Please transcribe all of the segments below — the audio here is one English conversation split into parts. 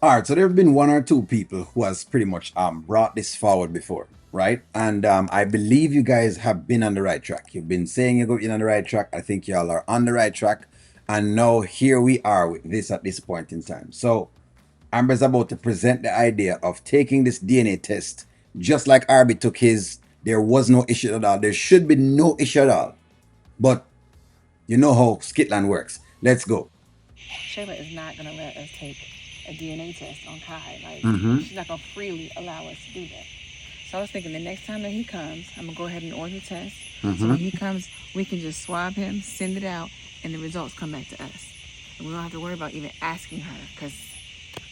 All right, so there have been one or two people who has pretty much brought this forward before, right? And I believe you guys have been on the right track. You've been saying you're going on the right track. I think y'all are on the right track, and now here we are with this at this point in time. So Amber's about to present the idea of taking this DNA test, just like Arby took his. There was no issue at all. There should be no issue at all. But you know how Skitland works. Let's go. Shayla is not gonna let us take a DNA test on Kai. Like Mm-hmm. she's not gonna freely allow us to do that. So I was thinking the next time that he comes, I'm gonna go ahead and order the test. So Mm-hmm. when he comes, we can just swab him, send it out, and the results come back to us. And we don't have to worry about even asking her, because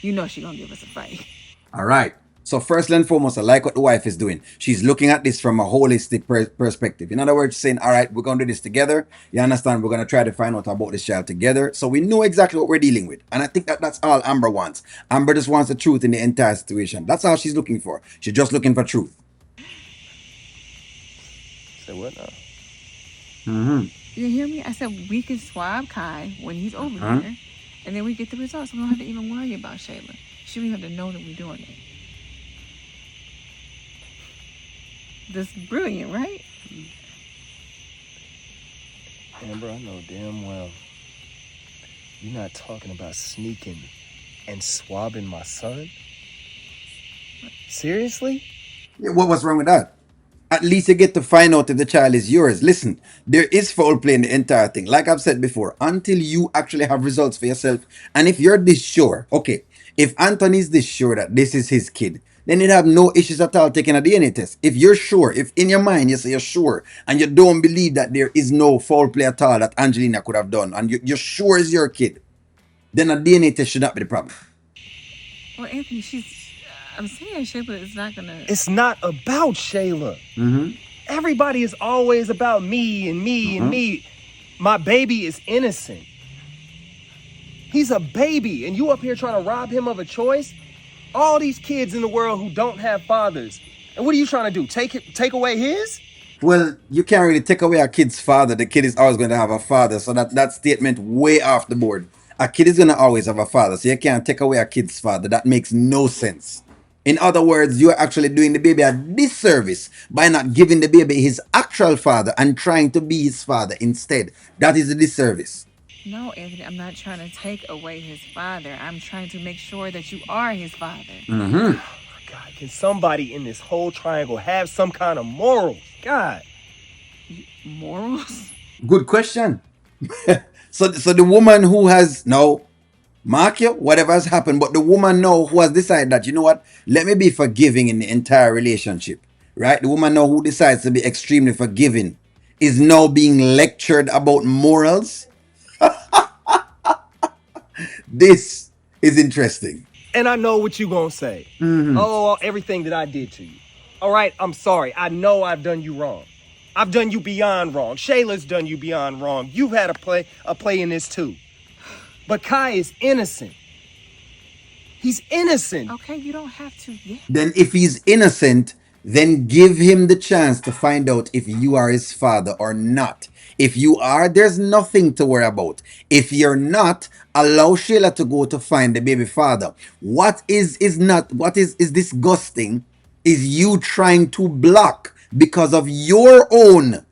you know she's gonna give us a fight. All right. So first and foremost, I like what the wife is doing. She's looking at this from a holistic perspective. In other words, saying, all right, we're going to do this together. You understand? We're going to try to find out about this child together. So we know exactly what we're dealing with. And I think that that's all Amber wants. Amber just wants the truth in the entire situation. That's all she's looking for. She's just looking for truth. Say what now? Mm-hmm. You hear me? I said we can swab Kai when he's over Uh-huh. here, and then we get the results. We don't have to even worry about Shayla. She don't even have to know that we're doing it. That's brilliant, right? Amber, I know damn well you're not talking about sneaking and swabbing my son. Seriously? Yeah, what's wrong with that? At least you get to find out if the child is yours. Listen, there is foul play in the entire thing. Like I've said before, until you actually have results for yourself, and if you're this sure, okay, if Anthony's this sure that this is his kid, then you'd have no issues at all taking a DNA test. If you're sure, if in your mind you say you're sure, and you don't believe that there is no foul play at all that Angelina could have done, and you're sure it's your kid, then a DNA test should not be the problem. Well, Anthony, I'm saying Shayla is not gonna. It's not about Shayla. Mm-hmm. Everybody is always about me and me and Uh-huh. me. My baby is innocent. He's a baby, and you up here trying to rob him of a choice? All these kids in the world who don't have fathers. And what are you trying to do? Take away his? Well, you can't really take away a kid's father. The kid is always going to have a father. So that statement way off the board. A kid is going to always have a father. So you can't take away a kid's father. That makes no sense. In other words, you're actually doing the baby a disservice by not giving the baby his actual father and trying to be his father instead. That is a disservice. No, Anthony, I'm not trying to take away his father. I'm trying to make sure that you are his father. Mm-hmm. God, can somebody in this whole triangle have some kind of morals? God. Morals? Good question. So the woman who has now mark you, whatever has happened, but the woman now who has decided that, you know what, let me be forgiving in the entire relationship, right? The woman now who decides to be extremely forgiving is now being lectured about morals. This is interesting. And I know what you gonna say. Mm-hmm. Oh, everything that I did to you. All right, I'm sorry. I know I've done you wrong. I've done you beyond wrong. Shayla's done you beyond wrong. You've had a play in this too. But Kai is innocent. He's innocent. Okay, you don't have to. Yeah. Then, if he's innocent, then give him the chance to find out if you are his father or not. If you are, there's nothing to worry about. If you're not, allow Shayla to go to find the baby father. What is not what is disgusting is you trying to block because of your own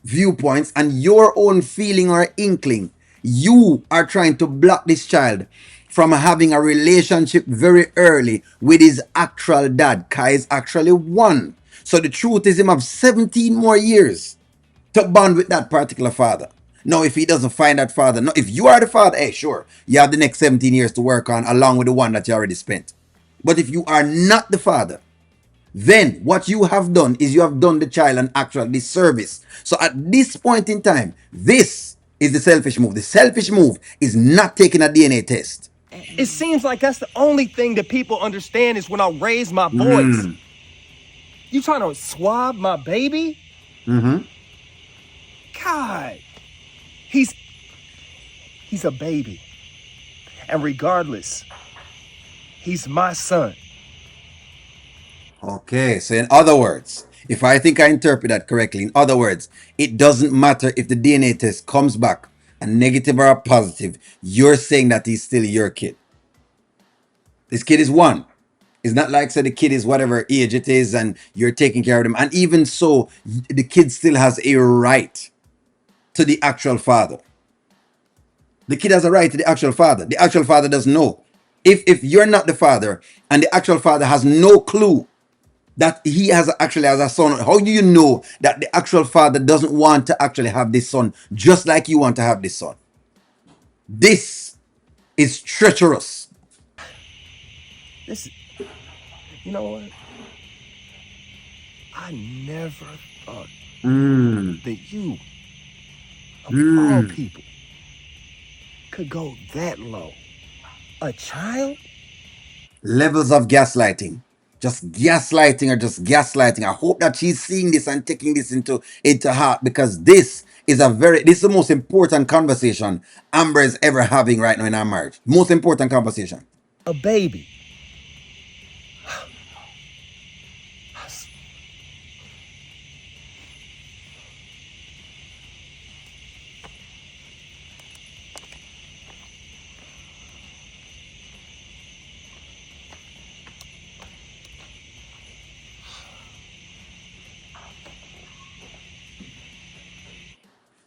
viewpoints and your own feeling or inkling. You are trying to block this child from having a relationship very early with his actual dad. Kai is actually one. So the truth is him have 17 more years to bond with that particular father. Now, if he doesn't find that father, no, if you are the father, hey, sure, you have the next 17 years to work on along with the one that you already spent. But if you are not the father, then what you have done is you have done the child an actual disservice. So at this point in time, this is the selfish move. The selfish move is not taking a DNA test. It seems like that's the only thing that people understand is when I raise my voice. Mm. You trying to swab my baby? Mm-hmm. God. He's a baby. And regardless, he's my son. Okay, so in other words, if I think I interpret that correctly, in other words, it doesn't matter if the DNA test comes back a negative or a positive, you're saying that he's still your kid. This kid is one. It's not like say the kid is whatever age it is and you're taking care of them. And even so, the kid still has a right to the actual father. The kid has a right to the actual father. The actual father doesn't know. If you're not the father and the actual father has no clue that he has actually has a son, how do you know that the actual father doesn't want to actually have this son just like you want to have this son? This is treacherous. This, you know what? I never thought Mm, that you, of all mm. people, could go that low. A child? Levels of gaslighting. Just gaslighting or just gaslighting. I hope that she's seeing this and taking this into heart, because this is the most important conversation Amber is ever having right now in our marriage. Most important conversation. A baby?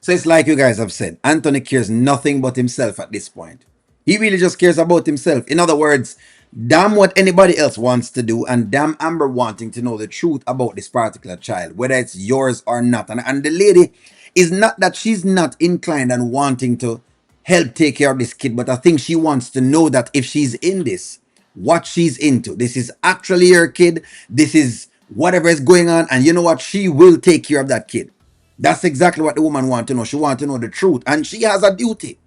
So it's like you guys have said, Anthony cares nothing but himself at this point. He really just cares about himself. In other words, damn what anybody else wants to do, and damn Amber wanting to know the truth about this particular child, whether it's yours or not. And the lady is not that she's not inclined and wanting to help take care of this kid, but I think she wants to know that if she's in this, what she's into. This is actually her kid. This is whatever is going on, and you know what? She will take care of that kid. That's exactly what the woman wants to know. She wants to know the truth. And she has a duty.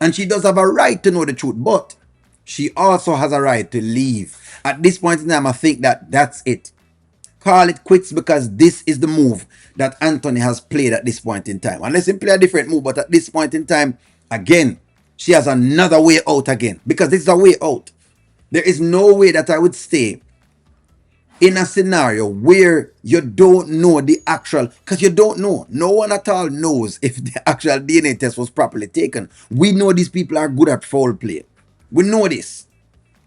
And she does have a right to know the truth. But she also has a right to leave. At this point in time, I think that that's it. Call it quits, because this is the move that Anthony has played at this point in time. Unless he play a different move, but at this point in time, again, she has another way out again. Because this is a way out. There is no way that I would stay in a scenario where you don't know the actual, because you don't know, no one at all knows if the actual DNA test was properly taken. We know these people are good at foul play. We know this.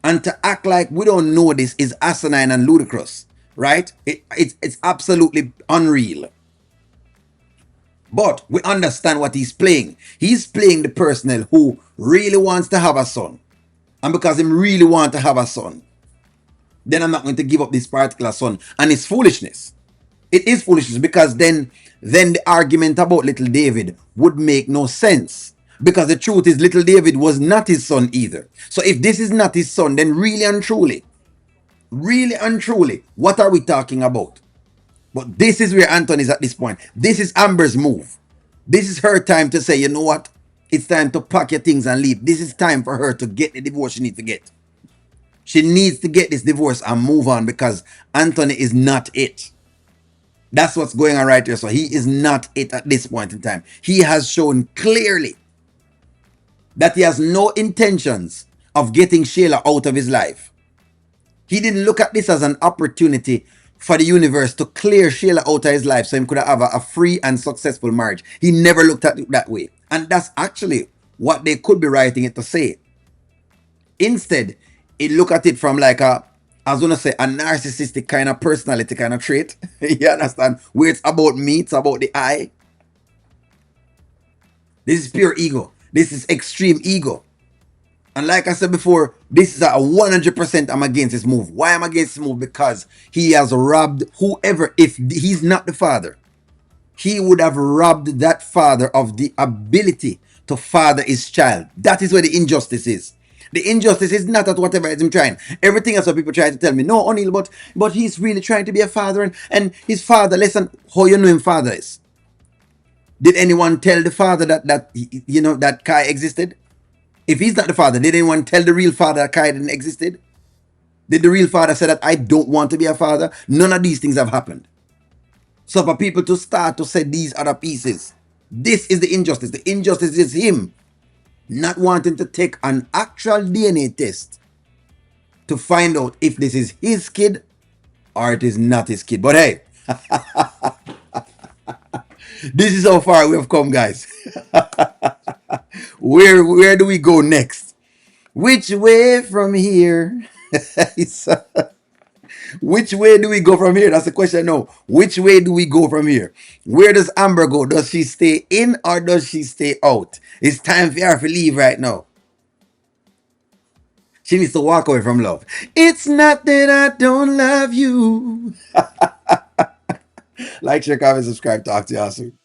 And to act like we don't know this is asinine and ludicrous, right? It's absolutely unreal. But we understand what he's playing. He's playing the person who really wants to have a son. And because him really want to have a son, then I'm not going to give up this particular son. And it's foolishness. It is foolishness, because then the argument about little David would make no sense. Because the truth is, little David was not his son either. So if this is not his son, then really and truly, what are we talking about? But this is where Anton is at this point. This is Amber's move. This is her time to say, you know what? It's time to pack your things and leave. This is time for her to get the divorce she needs to get. She needs to get this divorce and move on, because Anthony is not it. That's what's going on right here. So he is not it at this point in time. He has shown clearly that he has no intentions of getting Shayla out of his life. He didn't look at this as an opportunity for the universe to clear Shayla out of his life so he could have a free and successful marriage. He never looked at it that way. And that's actually what they could be writing it to say. Instead, it look at it from like I was gonna say a narcissistic kind of personality kind of trait. You understand? Where it's about me, it's about the I. This is pure ego. This is extreme ego. And like I said before, this is a 100% I'm against this move. Why am I against this move? Because he has robbed whoever, if he's not the father, he would have robbed that father of the ability to father his child. That is where the injustice is. The injustice is not at whatever is him trying. Everything else what people try to tell me, no, O'Neill, but he's really trying to be a father, and his father, listen, how you know him father is. Did anyone tell the father that you know that Kai existed? If he's not the father, did anyone tell the real father that Kai didn't existed? Did the real father say that I don't want to be a father? None of these things have happened. So for people to start to say these other pieces, this is the injustice. The injustice is him not wanting to take an actual DNA test to find out if this is his kid or it is not his kid. But hey, this is how far we have come, guys. Where do we go next? Which way from here? So, which way do we go from here? That's the question now. Which way do we go from here? Where does Amber go? Does she stay in or does she stay out? It's time for her to leave right now. She needs to walk away from love. It's not that I don't love you. Like, share, comment, subscribe. Talk to y'all soon.